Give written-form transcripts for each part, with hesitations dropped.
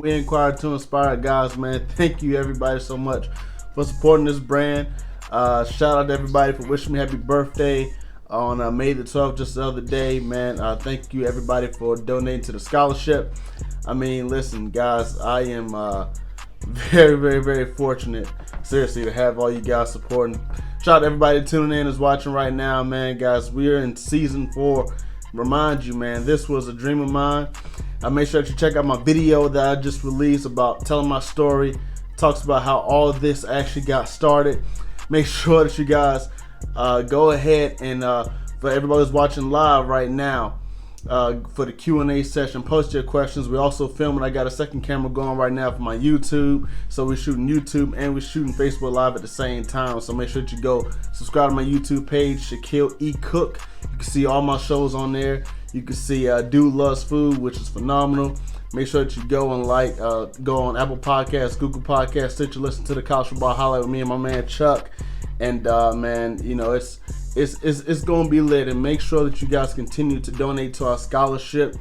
We inquire to inspire, guys, man. Thank you, everybody, so much for supporting this brand. Shout out to everybody for wishing me happy birthday on May the 12th, just the other day, man. Thank you, everybody, for donating to the scholarship. I mean, listen, guys, I am very, very, very fortunate, seriously, to have all you guys supporting. Shout out to everybody tuning in, is watching right now, man. Guys, we are in season 4. Remind you, man, this was a dream of mine. Make sure that you check out my video that I just released about telling my story. Talks about how all of this actually got started. Make sure that you guys go ahead and for everybody who's watching live right now, for the Q&A session, post your questions. We also filming. I got a second camera going right now for my YouTube, so we're shooting YouTube and we're shooting Facebook Live at the same time. So make sure that you go subscribe to my YouTube page, Shaquille E Cook. You can see all my shows on there. You can see Dude Loves Food, which is phenomenal. Make sure that you go and go on Apple Podcasts, Google Podcasts, Stitcher, listen to the College Football Highlight with me and my man Chuck. And man, you know, it's gonna be lit. And make sure that you guys continue to donate to our scholarship,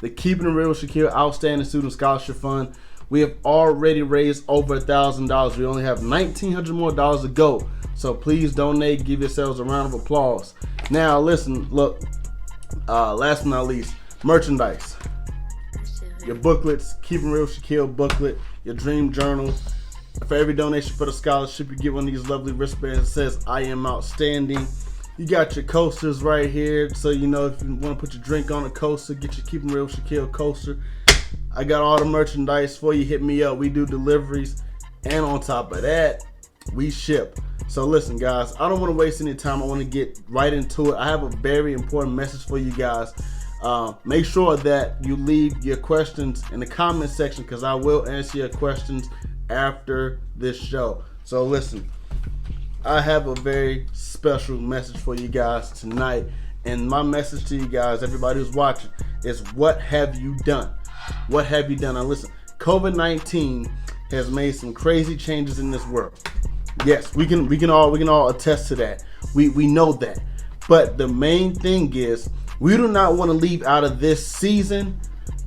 the Keepin' It Real with Shaquille Outstanding Student Scholarship Fund. We have already raised over $1,000. We only have $1,900 more to go. So please donate. Give yourselves a round of applause. Now listen, look. Last but not least, merchandise. Your booklets, Keepin' It Real with Shaquille booklet, your dream journal. For every donation for the scholarship, you get one of these lovely wristbands that says "I am outstanding." You got your coasters right here, so you know if you want to put your drink on a coaster, get your Keepin' It Real with Shaquille coaster. I got all the merchandise for you. Hit me up. We do deliveries, and on top of that, we ship. So listen, guys, I don't want to waste any time. I want to get right into it. I have a very important message for you guys. Make sure that you leave your questions in the comment section, because I will answer your questions after this show. So listen, I have a very special message for you guys tonight, and my message to you guys, everybody who's watching, is what have you done? What have you done? Now listen, COVID-19 has made some crazy changes in this world. Yes, we can all attest to that. We know that. But the main thing is, we do not want to leave out of this season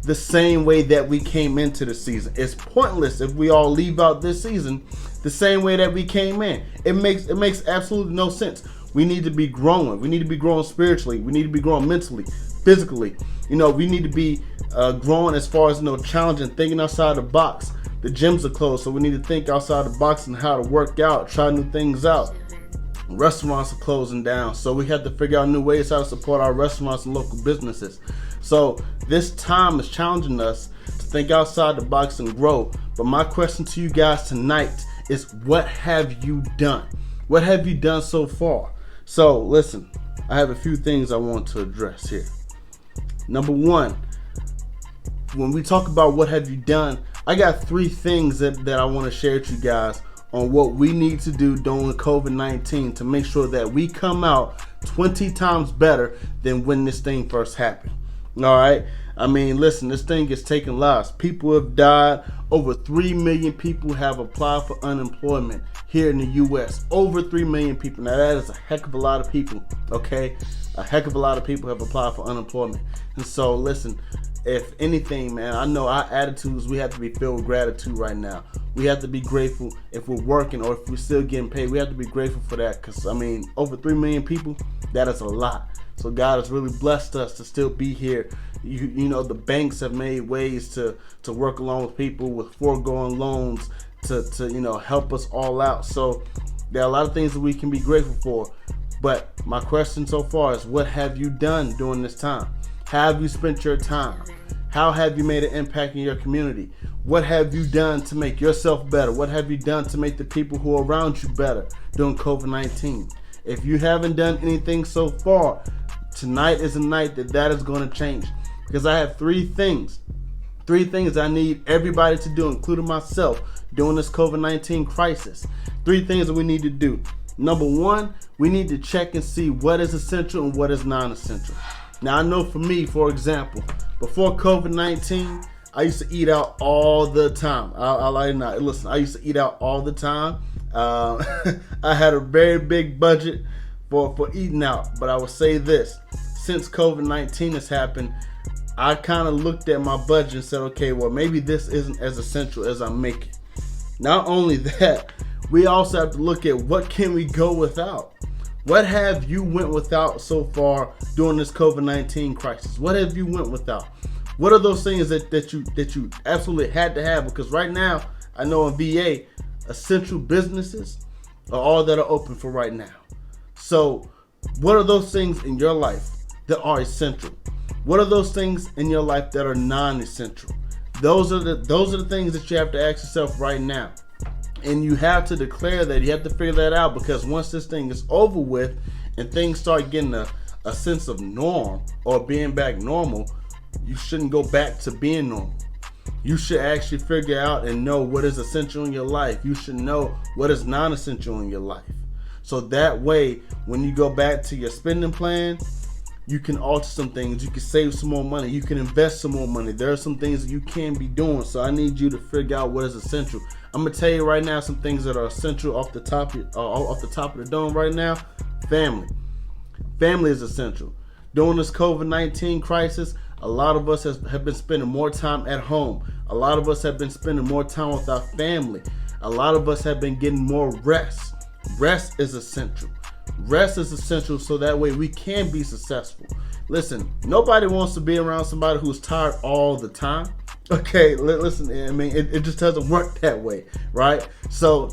the same way that we came into the season. It's pointless if we all leave out this season the same way that we came in. It makes absolutely no sense. We need to be growing. We need to be growing spiritually. We need to be growing mentally, physically. You know, we need to be growing as far as, you know, challenging, thinking outside the box. The gyms are closed, so we need to think outside the box and how to work out, try new things out. Restaurants are closing down, so we have to figure out new ways how to support our restaurants and local businesses. So this time is challenging us to think outside the box and grow. But my question to you guys tonight is, what have you done? What have you done so far? So listen, I have a few things I want to address here. Number one, when we talk about what have you done, I got 3 things that I want to share with you guys on what we need to do during COVID-19 to make sure that we come out 20 times better than when this thing first happened. All right? I mean, listen, this thing is taking lives. People have died. Over 3 million people have applied for unemployment here in the U.S. Over 3 million people. Now, that is a heck of a lot of people, okay? A heck of a lot of people have applied for unemployment. And so, listen, if anything, man, I know our attitudes, we have to be filled with gratitude right now. We have to be grateful if we're working or if we're still getting paid. We have to be grateful for that, because, I mean, over 3 million people, that is a lot. So God has really blessed us to still be here. You know, the banks have made ways to work along with people with foregoing loans to you know, help us all out. So there are a lot of things that we can be grateful for. But my question so far is, what have you done during this time? How have you spent your time? How have you made an impact in your community? What have you done to make yourself better? What have you done to make the people who are around you better during COVID-19? If you haven't done anything so far, tonight is a night that is going to change. Because I have 3 things. 3 things I need everybody to do, including myself, during this COVID-19 crisis. 3 things that we need to do. Number 1, we need to check and see what is essential and what is non-essential. Now, I know for me, for example, before COVID-19, I used to eat out all the time. I like not. Listen, I used to eat out all the time. I had a very big budget for eating out. But I will say this. Since COVID-19 has happened, I kind of looked at my budget and said, okay, well, maybe this isn't as essential as I'm making. Not only that, we also have to look at what can we go without. What have you went without so far during this COVID-19 crisis? What have you went without? What are those things that you absolutely had to have? Because right now, I know in VA, essential businesses are all that are open for right now. So what are those things in your life that are essential? What are those things in your life that are non-essential? Those are the things that you have to ask yourself right now. And you have to declare that. You have to figure that out, because once this thing is over with and things start getting a sense of norm or being back normal, you shouldn't go back to being normal. You should actually figure out and know what is essential in your life. You should know what is non-essential in your life. So that way, when you go back to your spending plan, you can alter some things. You can save some more money. You can invest some more money. There are some things that you can be doing. So I need you to figure out what is essential. I'm gonna tell you right now some things that are essential off the top of the dome right now. Family is essential. During this COVID-19 crisis, a lot of us have been spending more time at home. A lot of us have been spending more time with our family. A lot of us have been getting more rest. Rest is essential. Rest is essential so that way we can be successful. Listen, nobody wants to be around somebody who's tired all the time. Okay, listen, I mean, it just doesn't work that way, right? So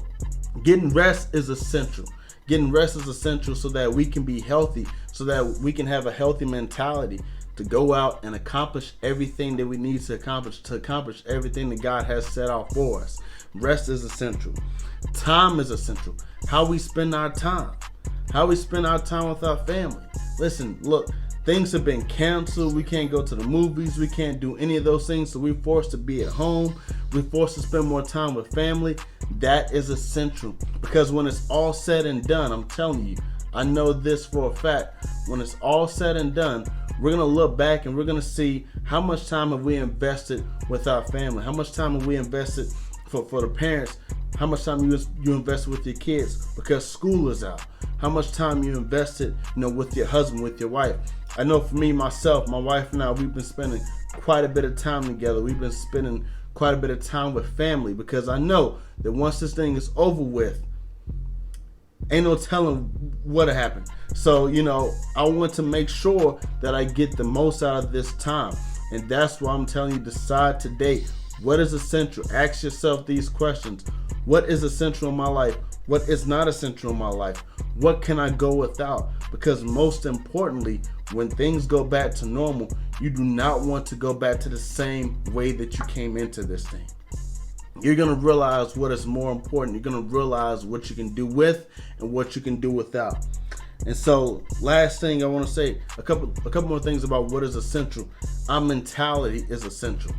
getting rest is essential. Getting rest is essential so that we can be healthy, so that we can have a healthy mentality to go out and accomplish everything that we need to accomplish everything that God has set out for us. Rest is essential. Time is essential. How we spend our time. How we spend our time with our family. Listen, look, things have been canceled. We can't go to the movies. We can't do any of those things. So we're forced to be at home. We're forced to spend more time with family. That is essential, because when it's all said and done, I'm telling you, I know this for a fact. When it's all said and done, we're going to look back and we're going to see how much time have we invested with our family. How much time have we invested for the parents. How much time you invested with your kids because school is out. How much time you invested, with your husband, with your wife. I know for me, myself, my wife and I, we've been spending quite a bit of time together. We've been spending quite a bit of time with family, because I know that once this thing is over with, ain't no telling what'll happen. So, I want to make sure that I get the most out of this time. And that's why I'm telling you, decide today what is essential. Ask yourself these questions. What is essential in my life? What is not essential in my life? What can I go without? Because most importantly, when things go back to normal, you do not want to go back to the same way that you came into this thing. You're going to realize what is more important. You're going to realize what you can do with and what you can do without. And so, last thing I want to say, a couple more things about what is essential. Our mentality is essential.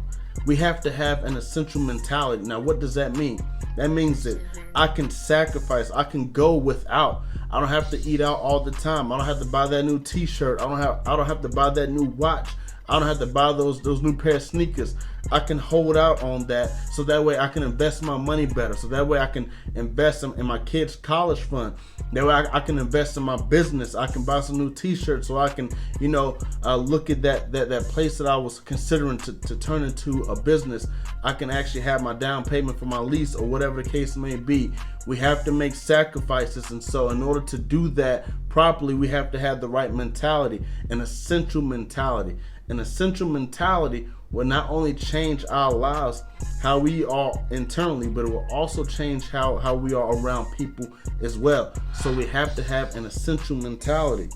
We have to have an essential mentality. Now, what does that mean? That means that I can sacrifice. I can go without. I don't have to eat out all the time. I don't have to buy that new T-shirt. I don't have to buy that new watch. I don't have to buy those new pair of sneakers. I can hold out on that, so that way I can invest my money better. So that way I can invest in my kids' college fund. That way I can invest in my business. I can buy some new T-shirts, so I can, look at that place that I was considering to turn into a business. I can actually have my down payment for my lease or whatever the case may be. We have to make sacrifices, and so in order to do that properly, we have to have the right mentality, an essential mentality. An essential mentality will not only change our lives, how we are internally, but it will also change how we are around people as well. So we have to have an essential mentality.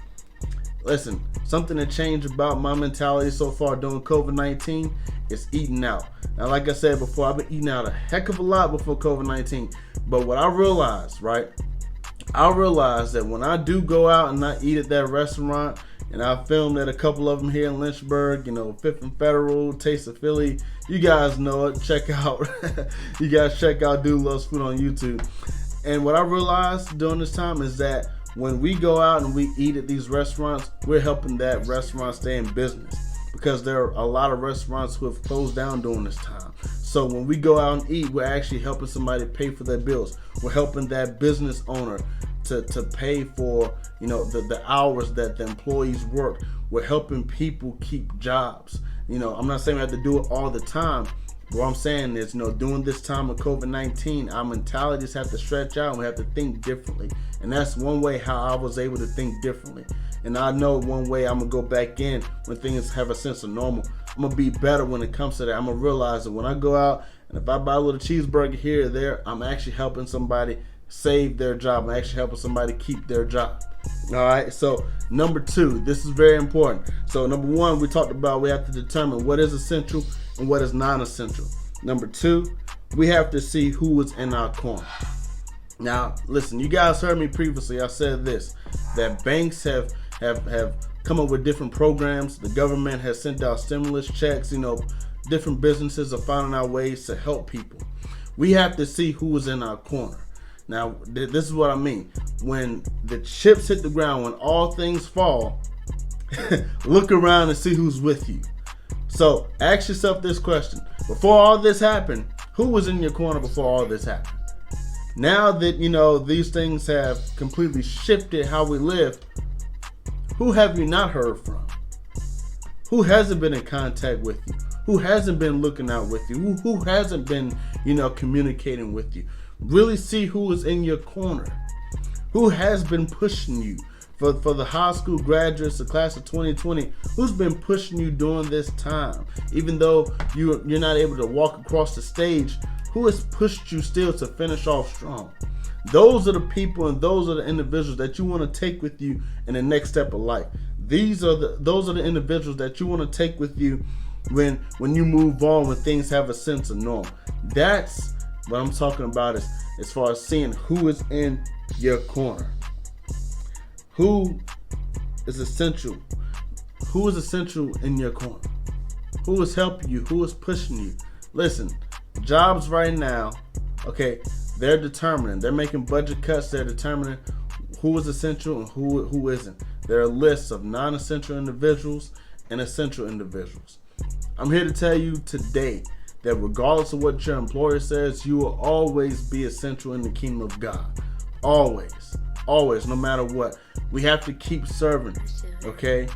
Listen, something that changed about my mentality so far during COVID-19 is eating out. Now, like I said before, I've been eating out a heck of a lot before COVID-19. But what I realized, that when I do go out and I eat at that restaurant, and I filmed at a couple of them here in Lynchburg, Fifth and Federal, Taste of Philly. You guys know it. Check out, Dude Loves Food on YouTube. And what I realized during this time is that when we go out and we eat at these restaurants, we're helping that restaurant stay in business, because there are a lot of restaurants who have closed down during this time. So when we go out and eat, we're actually helping somebody pay for their bills. We're helping that business owner to pay for the hours that the employees work. We're helping people keep jobs. I'm not saying we have to do it all the time. What I'm saying is, during this time of COVID-19, our mentalities have to stretch out and we have to think differently. And that's one way how I was able to think differently. And I know one way I'm going to go back in when things have a sense of normal. I'm going to be better when it comes to that. I'm going to realize that when I go out and if I buy a little cheeseburger here or there, I'm actually helping somebody save their job. I'm actually helping somebody keep their job. All right. So number 2, this is very important. So number 1, we talked about we have to determine what is essential and what is non-essential. Number 2, we have to see who is in our corner. Now, listen, you guys heard me previously. I said this, that banks have come up with different programs. The government has sent out stimulus checks. Different businesses are finding out ways to help people. We have to see who is in our corner. Now, this is what I mean. When the chips hit the ground, when all things fall, look around and see who's with you. So ask yourself this question. Before all this happened, who was in your corner before all this happened? Now that, these things have completely shifted how we live, who have you not heard from? Who hasn't been in contact with you? Who hasn't been looking out with you? Who hasn't been, communicating with you? Really see who is in your corner. Who has been pushing you? For the high school graduates, the class of 2020, who's been pushing you during this time? Even though you're not able to walk across the stage, who has pushed you still to finish off strong? Those are the people and those are the individuals that you want to take with you in the next step of life. Those are the individuals that you want to take with you when you move on, when things have a sense of norm. That's what I'm talking about as far as seeing who is in your corner. Who is essential? Who is essential in your corner? Who is helping you? Who is pushing you? Listen, jobs right now, okay, they're determining. They're making budget cuts. They're determining who is essential and who isn't. There are lists of non-essential individuals and essential individuals. I'm here to tell you today that regardless of what your employer says, you will always be essential in the kingdom of God. Always. Always, no matter what. We have to keep serving. Okay?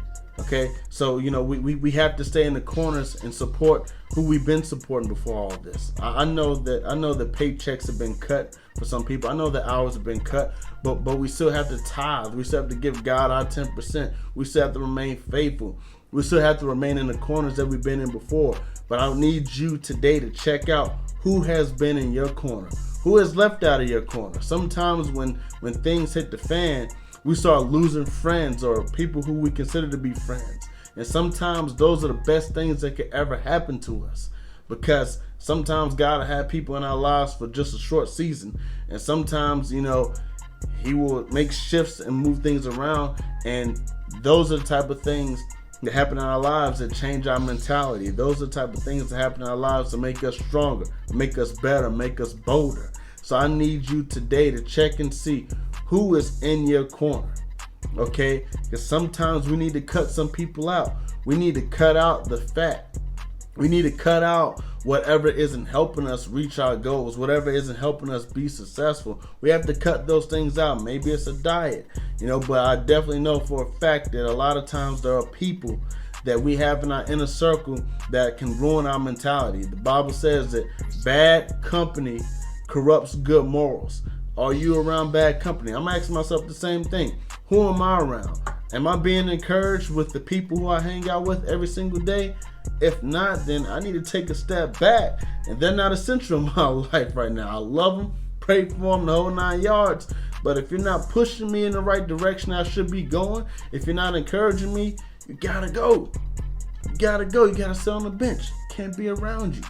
So, we have to stay in the corners and support who we've been supporting before all this. I know that paychecks have been cut for some people. I know that hours have been cut, but we still have to tithe. We still have to give God our 10%. We still have to remain faithful. We still have to remain in the corners that we've been in before. But I need you today to check out who has been in your corner, who has left out of your corner. Sometimes when things hit the fan, we start losing friends or people who we consider to be friends. And sometimes those are the best things that could ever happen to us, because sometimes God will have people in our lives for just a short season. And sometimes, He will make shifts and move things around. And those are the type of things that happen in our lives that change our mentality. Those are the type of things that happen in our lives to make us stronger, make us better, make us bolder. So I need you today to check and see who is in your corner. Okay? Because sometimes we need to cut some people out. We need to cut out the fat. We need to cut out whatever isn't helping us reach our goals, whatever isn't helping us be successful. We have to cut those things out. Maybe it's a diet, but I definitely know for a fact that a lot of times there are people that we have in our inner circle that can ruin our mentality. The Bible says that bad company corrupts good morals. Are you around bad company? I'm asking myself the same thing. Who am I around? Am I being encouraged with the people who I hang out with every single day? If not, then I need to take a step back. And they're not essential in my life right now. I love them, pray for them, the whole 9 yards. But if you're not pushing me in the right direction I should be going, if you're not encouraging me, you gotta go. You gotta go. You gotta sit on the bench. Can't be around you.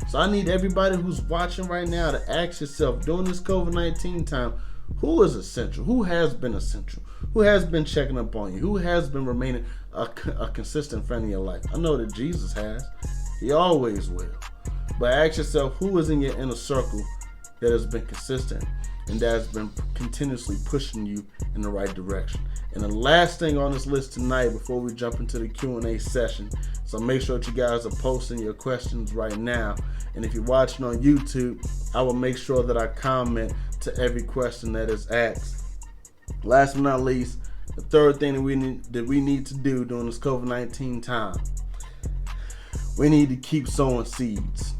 So I need everybody who's watching right now to ask yourself, during this COVID-19 time, who is essential? Who has been essential? Who has been checking up on you? Who has been remaining a consistent friend in your life? I know that Jesus has. He always will. But ask yourself, who is in your inner circle that has been consistent and that has been continuously pushing you in the right direction? And the last thing on this list tonight, before we jump into the Q&A session, so make sure that you guys are posting your questions right now. And if you're watching on YouTube, I will make sure that I comment to every question that is asked. Last but not least, the third thing that we need to do during this COVID-19 time, we need to keep sowing seeds.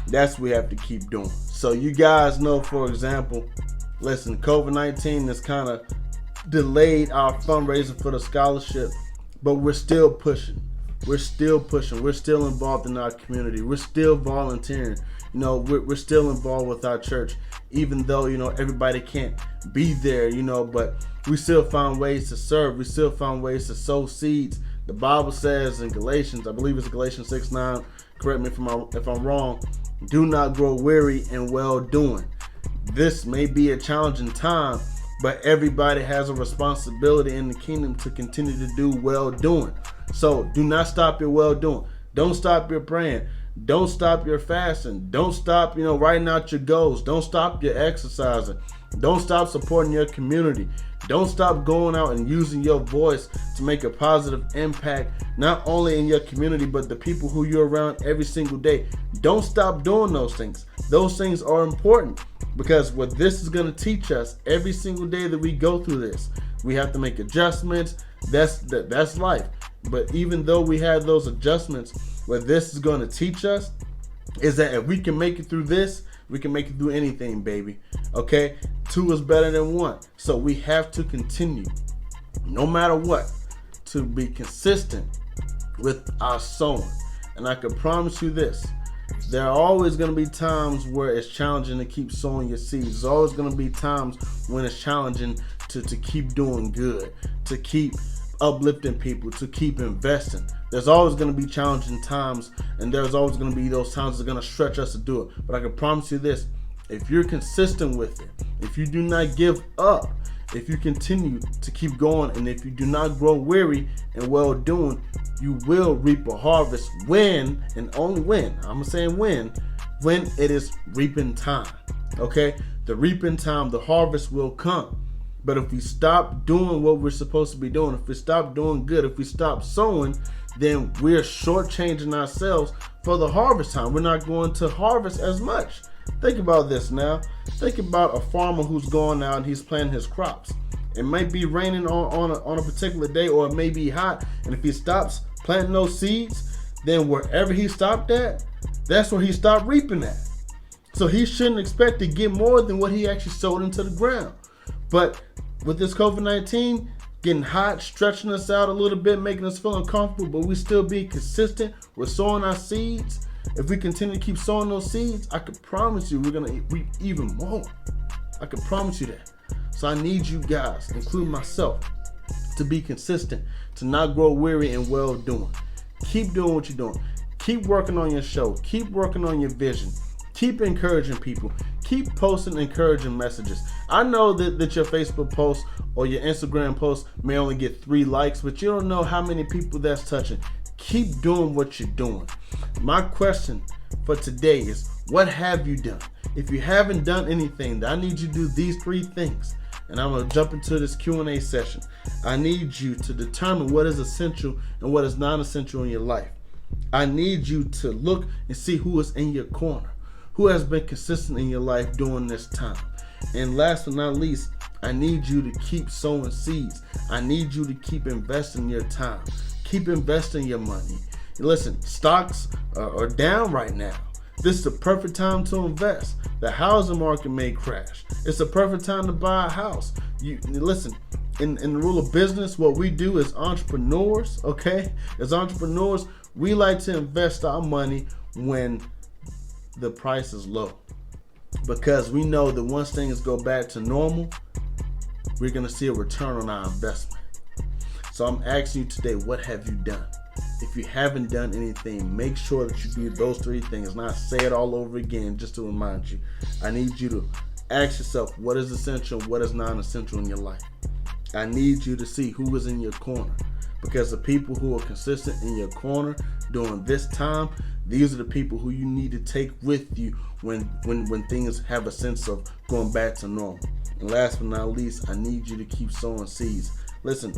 That's what we have to keep doing. So you guys know, for example, listen, COVID-19 has kind of delayed our fundraising for the scholarship, but we're still pushing. We're still pushing. We're still involved in our community. We're still volunteering. You know, we're still involved with our church, even though, you know, everybody can't be there, you know, but we still find ways to serve. We still find ways to sow seeds. The Bible says in Galatians, I believe it's Galatians 6:9, correct me if I'm wrong, do not grow weary in well doing. This may be a challenging time, but everybody has a responsibility in the kingdom to continue to do well doing. So do not stop your well doing. Don't stop your praying. Don't stop your fasting. Don't stop, you know, writing out your goals. Don't stop your exercising. Don't stop supporting your community. Don't stop going out and using your voice to make a positive impact, not only in your community, but the people who you're around every single day. Don't stop doing those things. Those things are important, because what this is going to teach us every single day that we go through this, we have to make adjustments. That's life. But even though we have those adjustments, what this is going to teach us is that if we can make it through this, we can make it through anything, baby. Okay? 2 is better than 1. So we have to continue, no matter what, to be consistent with our sowing. And I can promise you this, there are always going to be times where it's challenging to keep sowing your seeds. There's always going to be times when it's challenging to keep doing good, to keep uplifting people, to keep investing. There's always going to be challenging times, and there's always going to be those times that are going to stretch us to do it. But I can promise you this, if you're consistent with it, if you do not give up, if you continue to keep going, and if you do not grow weary in well doing, you will reap a harvest when, and only when, I'm saying when it is reaping time. Okay? The reaping time, the harvest will come. But if we stop doing what we're supposed to be doing, if we stop doing good, if we stop sowing, then we're shortchanging ourselves for the harvest time. We're not going to harvest as much. Think about this now. Think about a farmer who's going out and he's planting his crops. It might be raining on a particular day, or it may be hot. And if he stops planting those seeds, then wherever he stopped at, that's where he stopped reaping at. So he shouldn't expect to get more than what he actually sowed into the ground. But with this COVID-19 getting hot, stretching us out a little bit, making us feel uncomfortable, but we still be consistent with sowing our seeds. If we continue to keep sowing those seeds, I can promise you we're going to reap even more. I can promise you that. So I need you guys, including myself, to be consistent, to not grow weary in well doing. Keep doing what you're doing. Keep working on your show. Keep working on your vision. Keep encouraging people. Keep posting encouraging messages. I know that your Facebook post or your Instagram post may only get 3 likes, but you don't know how many people that's touching. Keep doing what you're doing. My question for today is, what have you done? If you haven't done anything, I need you to do these 3 things. And I'm going to jump into this Q&A session. I need you to determine what is essential and what is non-essential in your life. I need you to look and see who is in your corner, who has been consistent in your life during this time. And last but not least, I need you to keep sowing seeds. I need you to keep investing your time. Keep investing your money. Listen, stocks are down right now. This is the perfect time to invest. The housing market may crash. It's the perfect time to buy a house. Listen, in the rule of business, what we do as entrepreneurs, okay? As entrepreneurs, we like to invest our money when the price is low, because we know that once things go back to normal, we're going to see a return on our investment. So I'm asking you today, what have you done? If you haven't done anything, make sure that you do those 3 things. And I say it all over again just to remind you. I need you to ask yourself, what is essential, what is non-essential in your life? I need you to see who is in your corner, because the people who are consistent in your corner during this time, these are the people who you need to take with you when things have a sense of going back to normal. And last but not least, I need you to keep sowing seeds. Listen,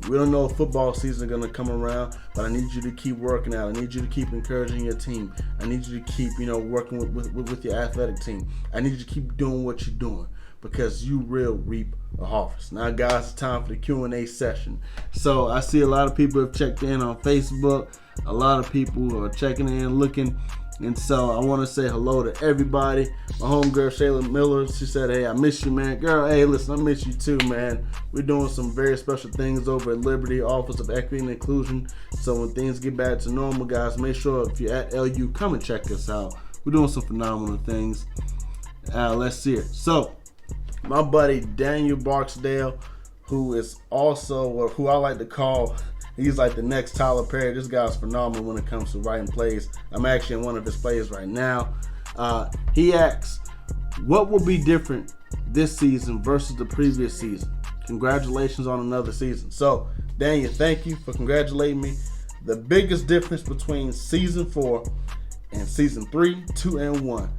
we don't know if football season is going to come around, but I need you to keep working out. I need you to keep encouraging your team. I need you to keep, working with your athletic team. I need you to keep doing what you're doing, because you will reap a harvest. Now, guys, it's time for the Q&A session. So I see a lot of people have checked in on Facebook. A lot of people are checking in, looking. And so I want to say hello to everybody. My homegirl, Shayla Miller, she said, hey, I miss you, man. Girl, hey, listen, I miss you too, man. We're doing some very special things over at Liberty, Office of Equity and Inclusion. So when things get back to normal, guys, make sure if you're at LU, come and check us out. We're doing some phenomenal things. Let's see it. So my buddy, Daniel Barksdale, who is also, or who I like to call, he's like the next Tyler Perry. This guy's phenomenal when it comes to writing plays. I'm actually in one of his plays right now. He asks, what will be different this season versus the previous season? Congratulations on another season. So, Daniel, thank you for congratulating me. The biggest difference between season 4 and season 3, 2, and 1.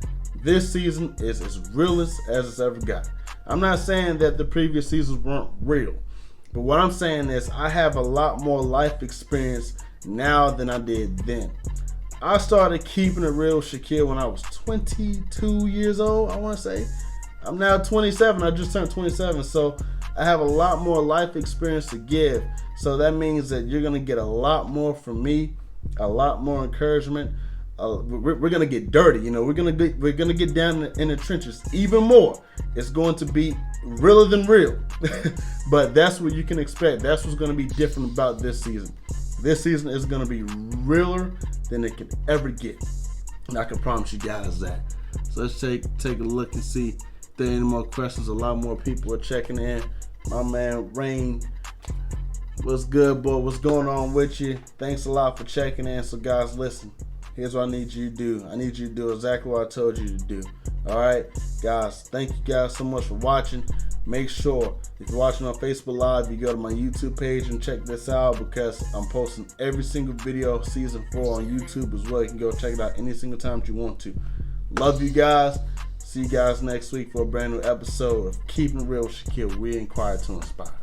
This season is as realist as it's ever got. I'm not saying that the previous seasons weren't real. But what I'm saying is I have a lot more life experience now than I did then. I started keeping it real, Shaquille, when I was 22 years old, I want to say. I'm now 27. I just turned 27. So I have a lot more life experience to give. So that means that you're going to get a lot more from me, a lot more encouragement. We're going to get dirty. You know, we're going to get down in the trenches even more. It's going to be realer than real. But that's what you can expect. That's what's going to be different about this season. This season is going to be realer than it can ever get. And I can promise you guys that. So let's take a look and see if there are any more questions. A lot more people are checking in. My man Rain, what's good, boy? What's going on with you? Thanks a lot for checking in. So guys, listen. Here's what I need you to do. I need you to do exactly what I told you to do. All right, guys. Thank you guys so much for watching. Make sure if you're watching on Facebook Live, you go to my YouTube page and check this out because I'm posting every single video of season 4 on YouTube as well. You can go check it out any single time that you want to. Love you guys. See you guys next week for a brand new episode of Keeping It Real with Shaquille. We inquire to inspire.